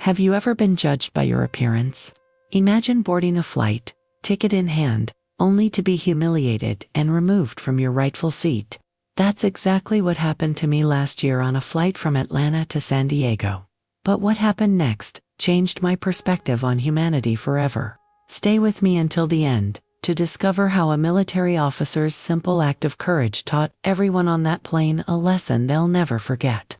Have you ever been judged by your appearance? Imagine boarding a flight, ticket in hand, only to be humiliated and removed from your rightful seat. That's exactly what happened to me last year on a flight from Atlanta to San Diego. But what happened next changed my perspective on humanity forever. Stay with me until the end to discover how a military officer's simple act of courage taught everyone on that plane a lesson they'll never forget.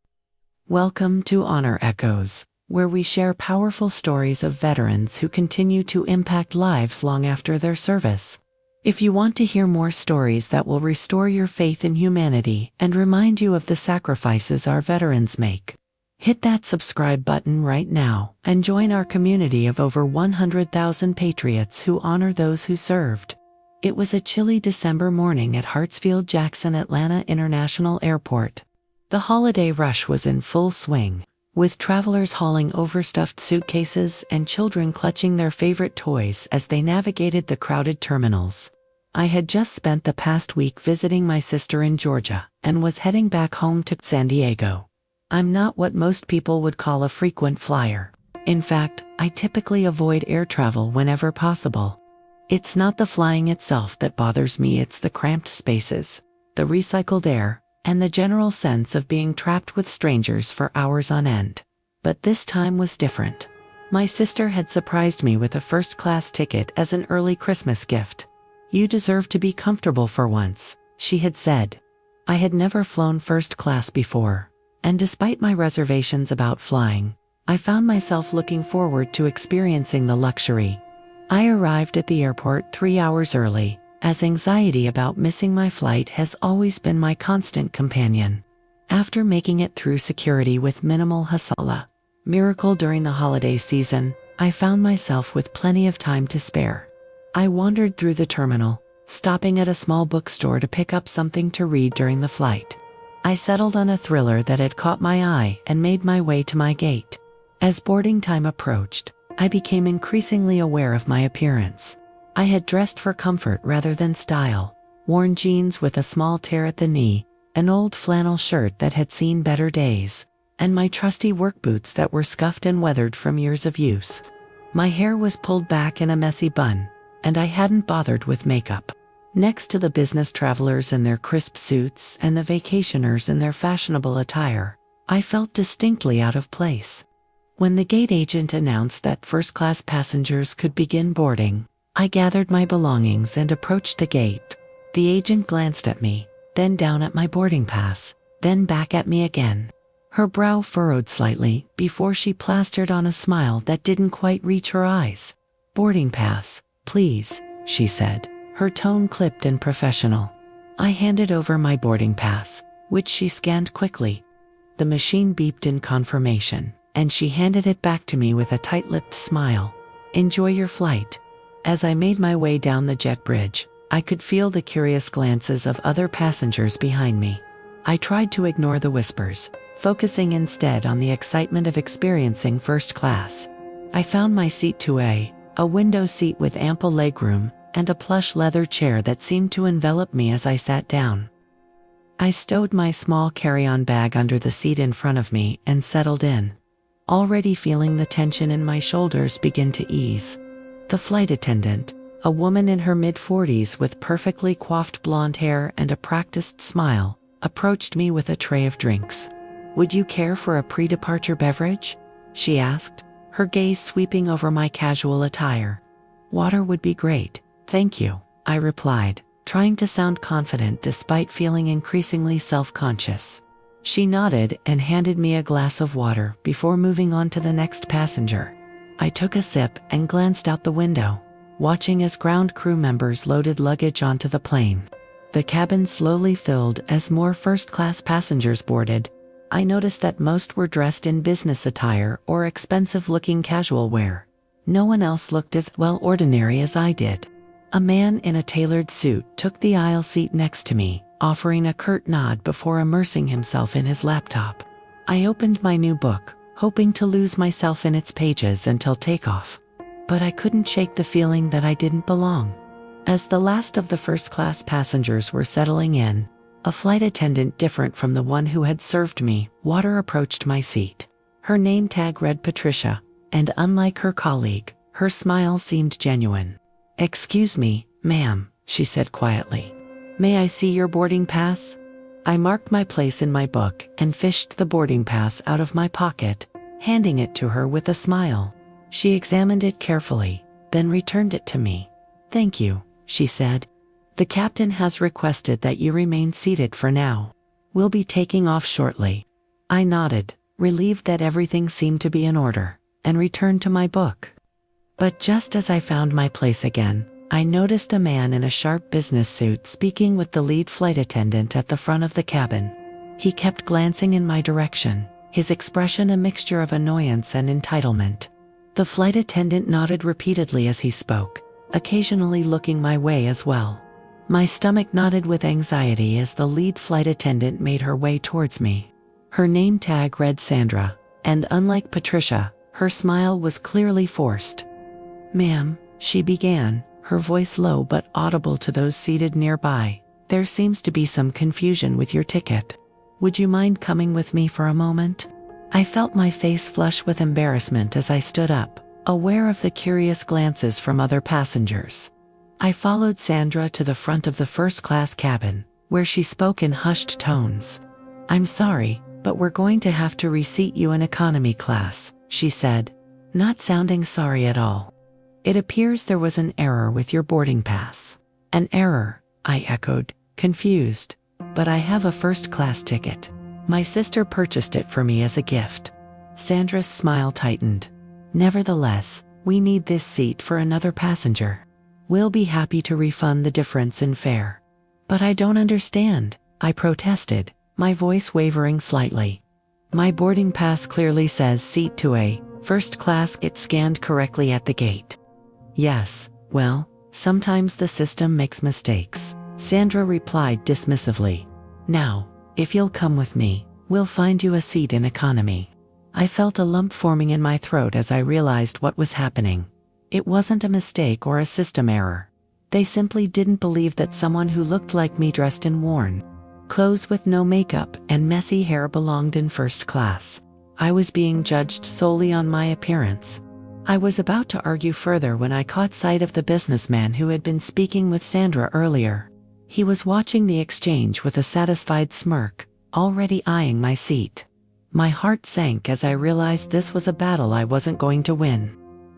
Welcome to Honor Echoes, where we share powerful stories of veterans who continue to impact lives long after their service. If you want to hear more stories that will restore your faith in humanity and remind you of the sacrifices our veterans make, hit that subscribe button right now and join our community of over 100,000 patriots who honor those who served. It was a chilly December morning at Hartsfield-Jackson Atlanta International Airport. The holiday rush was in full swing, with travelers hauling overstuffed suitcases and children clutching their favorite toys as they navigated the crowded terminals. I had just spent the past week visiting my sister in Georgia and was heading back home to San Diego. I'm not what most people would call a frequent flyer. In fact, I typically avoid air travel whenever possible. It's not the flying itself that bothers me, it's the cramped spaces, the recycled air, and the general sense of being trapped with strangers for hours on end. But this time was different. My sister had surprised me with a first-class ticket as an early Christmas gift. "You deserve to be comfortable for once," she had said. I had never flown first class before, and despite my reservations about flying, I found myself looking forward to experiencing the luxury. I arrived at the airport 3 hours early, as anxiety about missing my flight has always been my constant companion. After making it through security with minimal hassle, a miracle during the holiday season, I found myself with plenty of time to spare. I wandered through the terminal, stopping at a small bookstore to pick up something to read during the flight. I settled on a thriller that had caught my eye and made my way to my gate. As boarding time approached, I became increasingly aware of my appearance. I had dressed for comfort rather than style, worn jeans with a small tear at the knee, an old flannel shirt that had seen better days, and my trusty work boots that were scuffed and weathered from years of use. My hair was pulled back in a messy bun, and I hadn't bothered with makeup. Next to the business travelers in their crisp suits and the vacationers in their fashionable attire, I felt distinctly out of place. When the gate agent announced that first-class passengers could begin boarding, I gathered my belongings and approached the gate. The agent glanced at me, then down at my boarding pass, then back at me again. Her brow furrowed slightly before she plastered on a smile that didn't quite reach her eyes. "Boarding pass, please," she said, her tone clipped and professional. I handed over my boarding pass, which she scanned quickly. The machine beeped in confirmation, and she handed it back to me with a tight-lipped smile. "Enjoy your flight." As I made my way down the jet bridge, I could feel the curious glances of other passengers behind me. I tried to ignore the whispers, focusing instead on the excitement of experiencing first class. I found my seat 2A, a window seat with ample legroom, and a plush leather chair that seemed to envelop me as I sat down. I stowed my small carry-on bag under the seat in front of me and settled in, already feeling the tension in my shoulders begin to ease. The flight attendant, a woman in her mid-40s with perfectly coiffed blonde hair and a practiced smile, approached me with a tray of drinks. "Would you care for a pre-departure beverage?" she asked, her gaze sweeping over my casual attire. "Water would be great, thank you," I replied, trying to sound confident despite feeling increasingly self-conscious. She nodded and handed me a glass of water before moving on to the next passenger. I took a sip and glanced out the window, watching as ground crew members loaded luggage onto the plane. The cabin slowly filled as more first-class passengers boarded. I noticed that most were dressed in business attire or expensive-looking casual wear. No one else looked as ordinary as I did. A man in a tailored suit took the aisle seat next to me, offering a curt nod before immersing himself in his laptop. I opened my new book, hoping to lose myself in its pages until takeoff. But I couldn't shake the feeling that I didn't belong. As the last of the first-class passengers were settling in, a flight attendant different from the one who had served me water approached my seat. Her name tag read Patricia, and unlike her colleague, her smile seemed genuine. "Excuse me, ma'am," she said quietly. "May I see your boarding pass?" I marked my place in my book and fished the boarding pass out of my pocket, handing it to her with a smile. She examined it carefully, then returned it to me. "Thank you," she said. "The captain has requested that you remain seated for now. We'll be taking off shortly." I nodded, relieved that everything seemed to be in order, and returned to my book. But just as I found my place again, I noticed a man in a sharp business suit speaking with the lead flight attendant at the front of the cabin. He kept glancing in my direction, his expression a mixture of annoyance and entitlement. The flight attendant nodded repeatedly as he spoke, occasionally looking my way as well. My stomach knotted with anxiety as the lead flight attendant made her way towards me. Her name tag read Sandra, and unlike Patricia, her smile was clearly forced. "Ma'am," she began, her voice low but audible to those seated nearby, "there seems to be some confusion with your ticket. Would you mind coming with me for a moment?" I felt my face flush with embarrassment as I stood up, aware of the curious glances from other passengers. I followed Sandra to the front of the first-class cabin, where she spoke in hushed tones. "I'm sorry, but we're going to have to reseat you in economy class," she said, not sounding sorry at all. "It appears there was an error with your boarding pass." "An error?" I echoed, confused. "But I have a first-class ticket. My sister purchased it for me as a gift." Sandra's smile tightened. "Nevertheless, we need this seat for another passenger. We'll be happy to refund the difference in fare." "But I don't understand," I protested, my voice wavering slightly. "My boarding pass clearly says seat 2A, first class." It scanned correctly at the gate. "Yes, well, sometimes the system makes mistakes," Sandra replied dismissively. "Now, if you'll come with me, we'll find you a seat in economy." I felt a lump forming in my throat as I realized what was happening. It wasn't a mistake or a system error. They simply didn't believe that someone who looked like me, dressed in worn clothes with no makeup and messy hair, belonged in first class. I was being judged solely on my appearance. I was about to argue further when I caught sight of the businessman who had been speaking with Sandra earlier. He was watching the exchange with a satisfied smirk, already eyeing my seat. My heart sank as I realized this was a battle I wasn't going to win.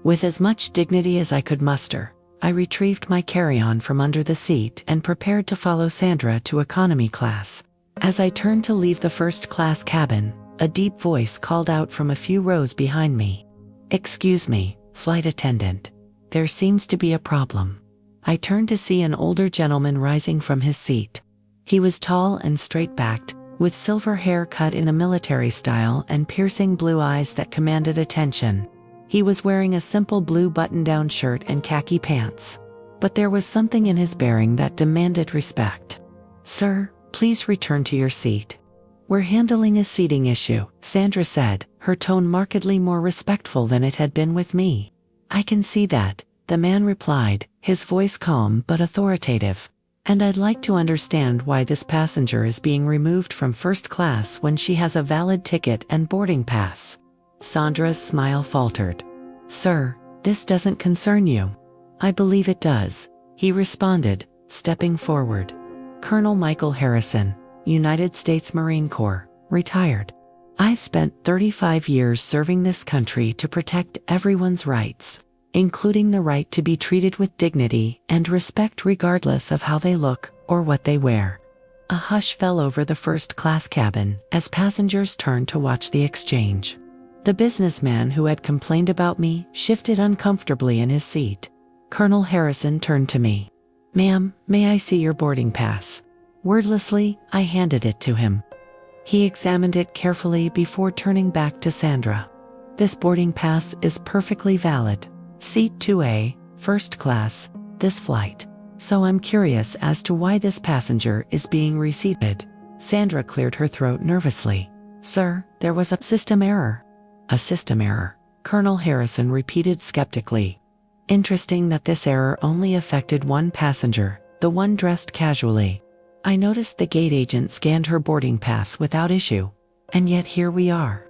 With as much dignity as I could muster, I retrieved my carry-on from under the seat and prepared to follow Sandra to economy class. As I turned to leave the first-class cabin, a deep voice called out from a few rows behind me. "Excuse me, flight attendant. There seems to be a problem." I turned to see an older gentleman rising from his seat. He was tall and straight-backed, with silver hair cut in a military style and piercing blue eyes that commanded attention. He was wearing a simple blue button-down shirt and khaki pants. But there was something in his bearing that demanded respect. "Sir, please return to your seat. We're handling a seating issue," Sandra said, her tone markedly more respectful than it had been with me. "I can see that," the man replied, his voice calm but authoritative. "And I'd like to understand why this passenger is being removed from first class when she has a valid ticket and boarding pass." Sandra's smile faltered. "Sir, this doesn't concern you." "I believe it does," he responded, stepping forward. "Colonel Michael Harrison, United States Marine Corps, retired. I've spent 35 years serving this country to protect everyone's rights, including the right to be treated with dignity and respect regardless of how they look or what they wear." A hush fell over the first-class cabin as passengers turned to watch the exchange. The businessman who had complained about me shifted uncomfortably in his seat. Colonel Harrison turned to me. "Ma'am, may I see your boarding pass?" Wordlessly, I handed it to him. He examined it carefully before turning back to Sandra. "This boarding pass is perfectly valid. Seat 2A, first class, this flight. So I'm curious as to why this passenger is being reseated." Sandra cleared her throat nervously. "Sir, there was a system error." "A system error," Colonel Harrison repeated skeptically. "Interesting that this error only affected one passenger, the one dressed casually. I noticed the gate agent scanned her boarding pass without issue, and yet here we are."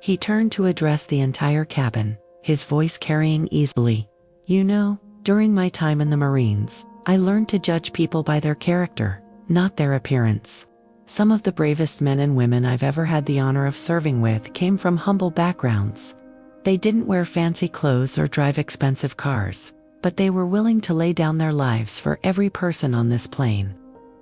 He turned to address the entire cabin, his voice carrying easily. You know, during my time in the Marines, I learned to judge people by their character, not their appearance. Some of the bravest men and women I've ever had the honor of serving with came from humble backgrounds. They didn't wear fancy clothes or drive expensive cars, but they were willing to lay down their lives for every person on this plane.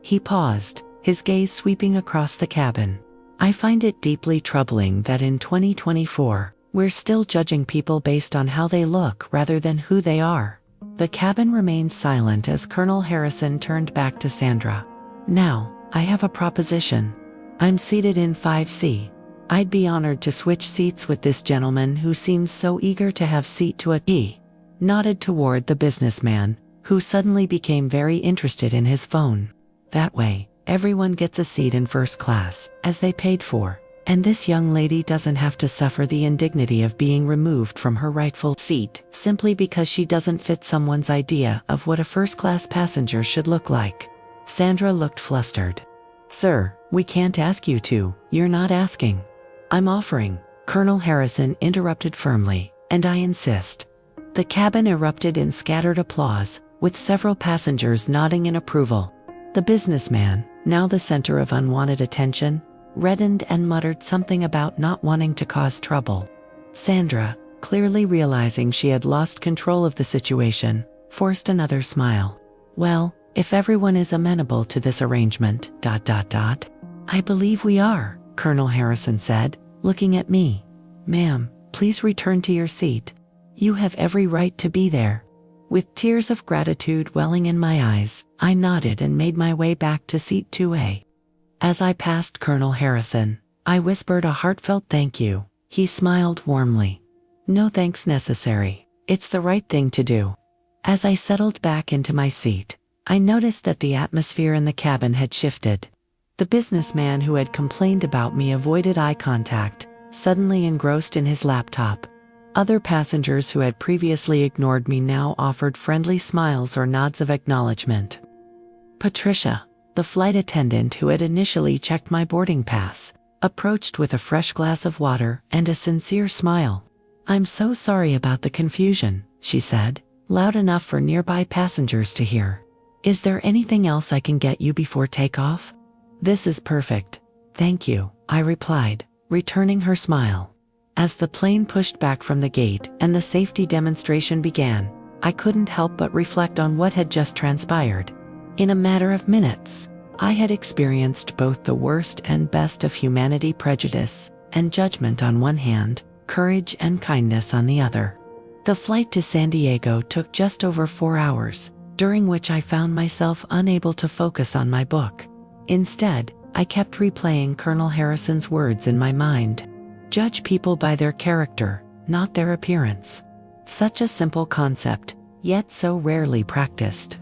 He paused, his gaze sweeping across the cabin. I find it deeply troubling that in 2024, we're still judging people based on how they look rather than who they are. The cabin remained silent as Colonel Harrison turned back to Sandra. Now, I have a proposition. I'm seated in 5C. I'd be honored to switch seats with this gentleman who seems so eager to have seat to a He nodded toward the businessman, who suddenly became very interested in his phone. That way, everyone gets a seat in first class, as they paid for, and this young lady doesn't have to suffer the indignity of being removed from her rightful seat simply because she doesn't fit someone's idea of what a first-class passenger should look like. Sandra looked flustered. Sir, we can't ask you to, you're not asking. I'm offering, Colonel Harrison interrupted firmly, and I insist. The cabin erupted in scattered applause, with several passengers nodding in approval. The businessman, now the center of unwanted attention, reddened and muttered something about not wanting to cause trouble. Sandra, clearly realizing she had lost control of the situation, forced another smile. Well, if everyone is amenable to this arrangement, ... I believe we are, Colonel Harrison said, looking at me. Ma'am, please return to your seat. You have every right to be there. With tears of gratitude welling in my eyes, I nodded and made my way back to seat 2A. As I passed Colonel Harrison, I whispered a heartfelt thank you. He smiled warmly. No thanks necessary. It's the right thing to do. As I settled back into my seat, I noticed that the atmosphere in the cabin had shifted. The businessman who had complained about me avoided eye contact, suddenly engrossed in his laptop. Other passengers who had previously ignored me now offered friendly smiles or nods of acknowledgement. Patricia, the flight attendant who had initially checked my boarding pass, approached with a fresh glass of water and a sincere smile. I'm so sorry about the confusion, she said, loud enough for nearby passengers to hear. Is there anything else I can get you before takeoff? This is perfect. Thank you, I replied, returning her smile. As the plane pushed back from the gate and the safety demonstration began, I couldn't help but reflect on what had just transpired. In a matter of minutes, I had experienced both the worst and best of humanity, prejudice and judgment on one hand, courage and kindness on the other. The flight to San Diego took just over 4 hours, during which I found myself unable to focus on my book. Instead, I kept replaying Colonel Harrison's words in my mind. Judge people by their character, not their appearance. Such a simple concept, yet so rarely practiced.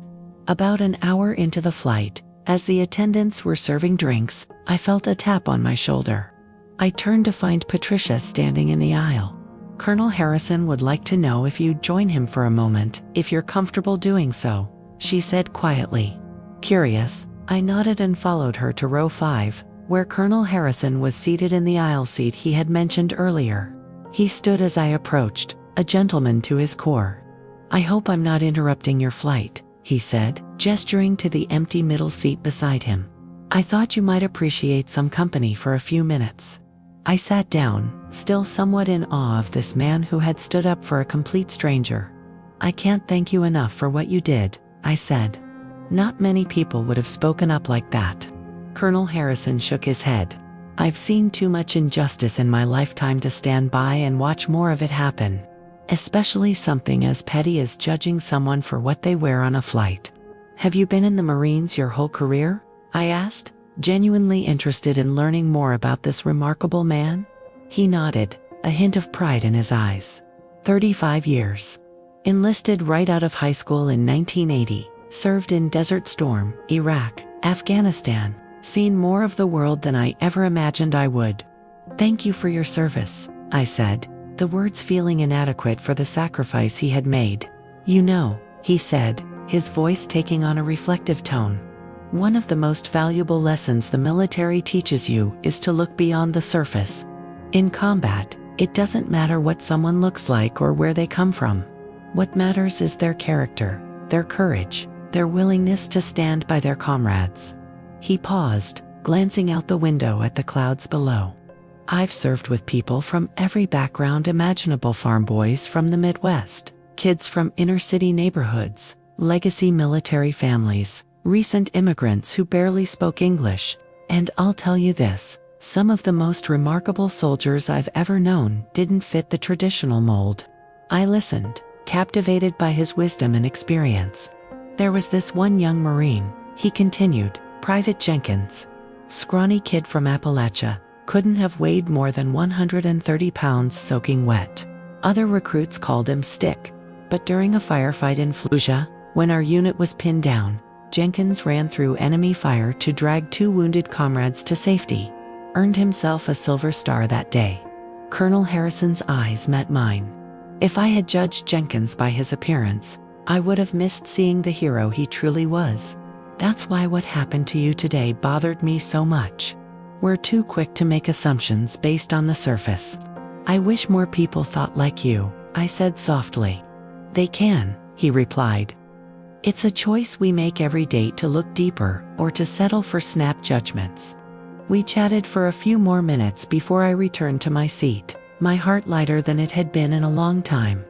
About an hour into the flight, as the attendants were serving drinks, I felt a tap on my shoulder. I turned to find Patricia standing in the aisle. Colonel Harrison would like to know if you'd join him for a moment, if you're comfortable doing so, she said quietly. Curious, I nodded and followed her to row 5, where Colonel Harrison was seated in the aisle seat he had mentioned earlier. He stood as I approached, a gentleman to his core. I hope I'm not interrupting your flight, he said, gesturing to the empty middle seat beside him. I thought you might appreciate some company for a few minutes. I sat down, still somewhat in awe of this man who had stood up for a complete stranger. I can't thank you enough for what you did, I said. Not many people would have spoken up like that. Colonel Harrison shook his head. I've seen too much injustice in my lifetime to stand by and watch more of it happen. Especially something as petty as judging someone for what they wear on a flight. Have you been in the Marines your whole career? I asked, genuinely interested in learning more about this remarkable man. He nodded, a hint of pride in his eyes. 35 years. Enlisted right out of high school in 1980, served in Desert Storm, Iraq, Afghanistan, seen more of the world than I ever imagined I would. Thank you for your service, I said, the words feeling inadequate for the sacrifice he had made. You know, he said, his voice taking on a reflective tone. One of the most valuable lessons the military teaches you is to look beyond the surface. In combat, It doesn't matter what someone looks like or where they come from. What matters is their character, their courage, their willingness to stand by their comrades." He paused, glancing out the window at the clouds below. "I've served with people from every background imaginable: farm boys from the Midwest, kids from inner-city neighborhoods, legacy military families, recent immigrants who barely spoke English, and I'll tell you this, some of the most remarkable soldiers I've ever known didn't fit the traditional mold." I listened, captivated by his wisdom and experience. "There was this one young Marine," he continued, "Private Jenkins. Scrawny kid from Appalachia, couldn't have weighed more than 130 pounds soaking wet. Other recruits called him Stick. But during a firefight in Fallujah, when our unit was pinned down, Jenkins ran through enemy fire to drag 2 wounded comrades to safety. Earned himself a Silver Star that day." Colonel Harrison's eyes met mine. If I had judged Jenkins by his appearance, I would have missed seeing the hero he truly was. That's why what happened to you today bothered me so much. We're too quick to make assumptions based on the surface. "I wish more people thought like you," I said softly. "They can," he replied. "It's a choice we make every day to look deeper or to settle for snap judgments." We chatted for a few more minutes before I returned to my seat, my heart lighter than it had been in a long time.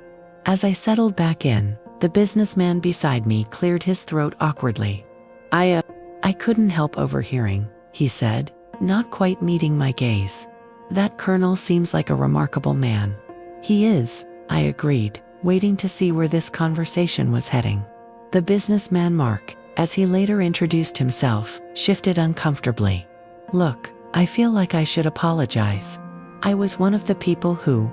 As I settled back in, the businessman beside me cleared his throat awkwardly. I couldn't help overhearing," he said, not quite meeting my gaze. "That colonel seems like a remarkable man." "He is," I agreed, waiting to see where this conversation was heading. The businessman Mark, as he later introduced himself, shifted uncomfortably. "Look, I feel like I should apologize. I was one of the people who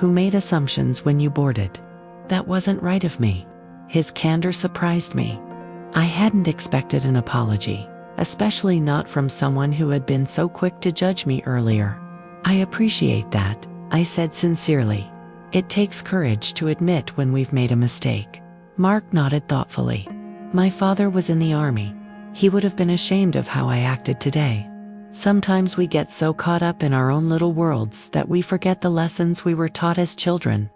made assumptions when you boarded. That wasn't right of me." His candor surprised me. I hadn't expected an apology, especially not from someone who had been so quick to judge me earlier. "I appreciate that," I said sincerely. "It takes courage to admit when we've made a mistake." Mark nodded thoughtfully. "My father was in the army. He would have been ashamed of how I acted today." Sometimes we get so caught up in our own little worlds that we forget the lessons we were taught as children.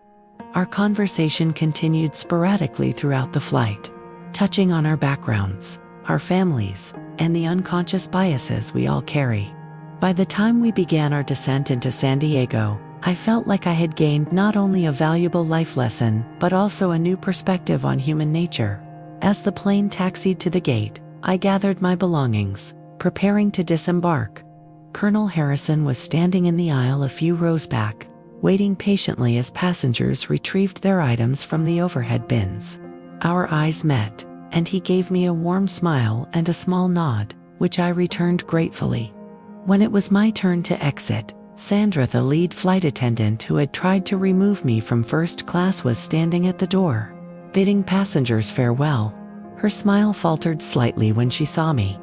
Our conversation continued sporadically throughout the flight, touching on our backgrounds, our families, and the unconscious biases we all carry. By the time we began our descent into San Diego, I felt like I had gained not only a valuable life lesson, but also a new perspective on human nature. As the plane taxied to the gate, I gathered my belongings, preparing to disembark. Colonel Harrison was standing in the aisle a few rows back, waiting patiently as passengers retrieved their items from the overhead bins. Our eyes met, and he gave me a warm smile and a small nod, which I returned gratefully. When it was my turn to exit, Sandra, the lead flight attendant who had tried to remove me from first class, was standing at the door, bidding passengers farewell. Her smile faltered slightly when she saw me.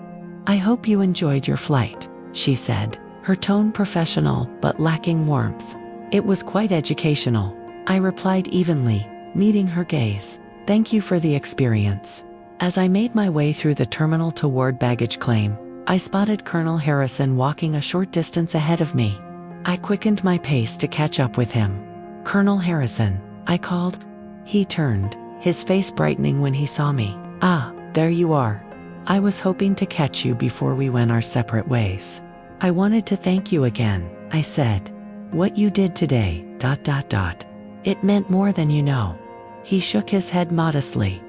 "I hope you enjoyed your flight," she said, her tone professional but lacking warmth. "It was quite educational," I replied evenly, meeting her gaze. "Thank you for the experience." As I made my way through the terminal toward baggage claim, I spotted Colonel Harrison walking a short distance ahead of me. I quickened my pace to catch up with him. "Colonel Harrison," I called. He turned, his face brightening when he saw me. "Ah, there you are. I was hoping to catch you before we went our separate ways." "I wanted to thank you again," I said. "What you did today, ... It meant more than you know." He shook his head modestly.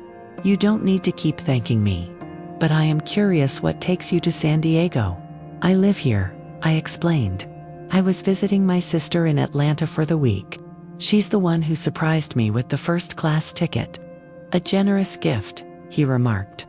"You don't need to keep thanking me. But I am curious what takes you to San Diego." "I live here," I explained. "I was visiting my sister in Atlanta for the week. She's the one who surprised me with the first-class ticket." "A generous gift," he remarked.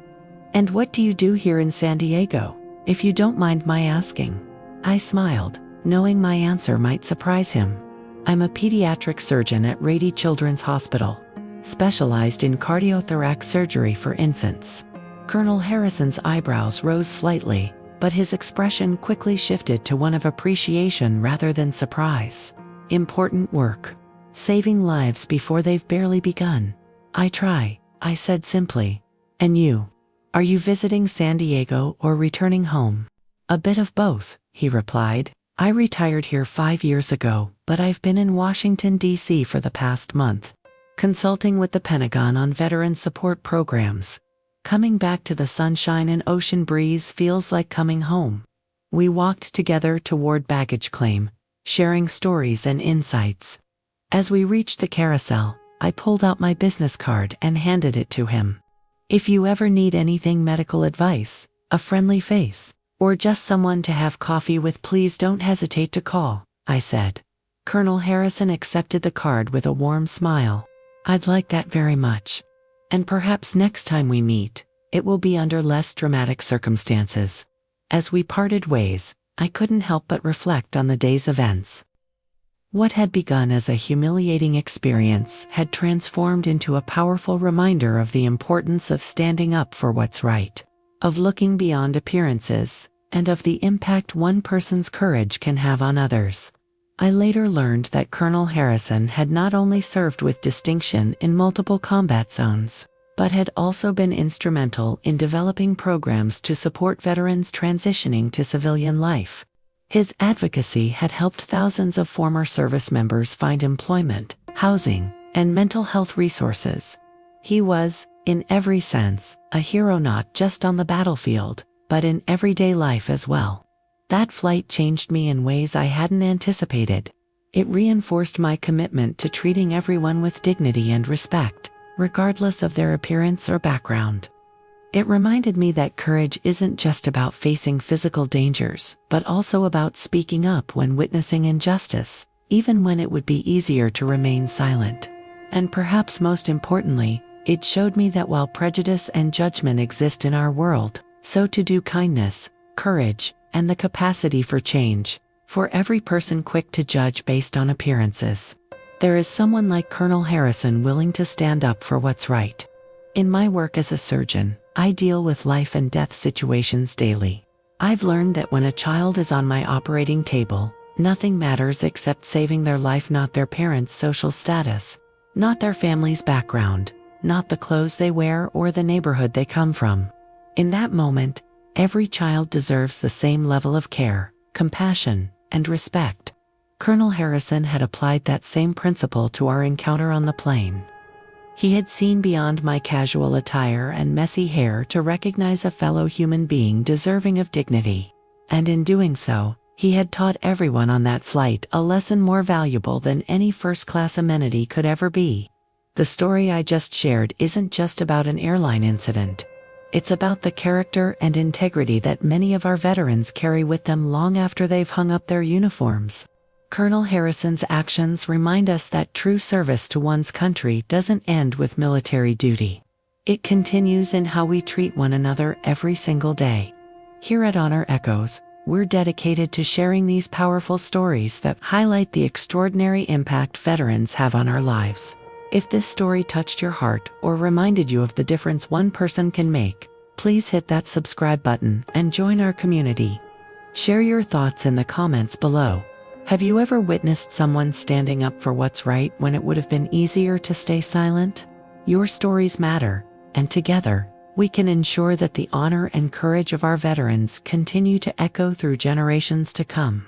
"And what do you do here in San Diego, if you don't mind my asking?" I smiled, knowing my answer might surprise him. "I'm a pediatric surgeon at Rady Children's Hospital, specialized in cardiothoracic surgery for infants." Colonel Harrison's eyebrows rose slightly, but his expression quickly shifted to one of appreciation rather than surprise. "Important work. Saving lives before they've barely begun." "I try," I said simply. "And you? Are you visiting San Diego or returning home?" "A bit of both," he replied. "I retired here 5 years ago, but I've been in Washington, D.C. for the past month, consulting with the Pentagon on veteran support programs. Coming back to the sunshine and ocean breeze feels like coming home. We walked together toward baggage claim, sharing stories and insights. As we reached the carousel, I pulled out my business card and handed it to him. "If you ever need anything, medical advice, a friendly face, or just someone to have coffee with, please don't hesitate to call," I said. Colonel Harrison accepted the card with a warm smile. "I'd like that very much. And perhaps next time we meet, it will be under less dramatic circumstances." As we parted ways, I couldn't help but reflect on the day's events. What had begun as a humiliating experience had transformed into a powerful reminder of the importance of standing up for what's right, of looking beyond appearances, and of the impact one person's courage can have on others. I later learned that Colonel Harrison had not only served with distinction in multiple combat zones, but had also been instrumental in developing programs to support veterans transitioning to civilian life. His advocacy had helped thousands of former service members find employment, housing, and mental health resources. He was, in every sense, a hero not just on the battlefield, but in everyday life as well. That flight changed me in ways I hadn't anticipated. It reinforced my commitment to treating everyone with dignity and respect, regardless of their appearance or background. It reminded me that courage isn't just about facing physical dangers, but also about speaking up when witnessing injustice, even when it would be easier to remain silent. And perhaps most importantly, it showed me that while prejudice and judgment exist in our world, so too do kindness, courage, and the capacity for change. For every person quick to judge based on appearances, there is someone like Colonel Harrison willing to stand up for what's right. In my work as a surgeon, I deal with life and death situations daily. I've learned that when a child is on my operating table, nothing matters except saving their life, not their parents' social status, not their family's background, not the clothes they wear or the neighborhood they come from. In that moment, every child deserves the same level of care, compassion, and respect. Colonel Harrison had applied that same principle to our encounter on the plane. He had seen beyond my casual attire and messy hair to recognize a fellow human being deserving of dignity. And in doing so, he had taught everyone on that flight a lesson more valuable than any first-class amenity could ever be. The story I just shared isn't just about an airline incident. It's about the character and integrity that many of our veterans carry with them long after they've hung up their uniforms. Colonel Harrison's actions remind us that true service to one's country doesn't end with military duty. It continues in how we treat one another every single day. Here at Honor Echoes, we're dedicated to sharing these powerful stories that highlight the extraordinary impact veterans have on our lives. If this story touched your heart or reminded you of the difference one person can make, please hit that subscribe button and join our community. Share your thoughts in the comments below. Have you ever witnessed someone standing up for what's right when it would have been easier to stay silent? Your stories matter, and together, we can ensure that the honor and courage of our veterans continue to echo through generations to come.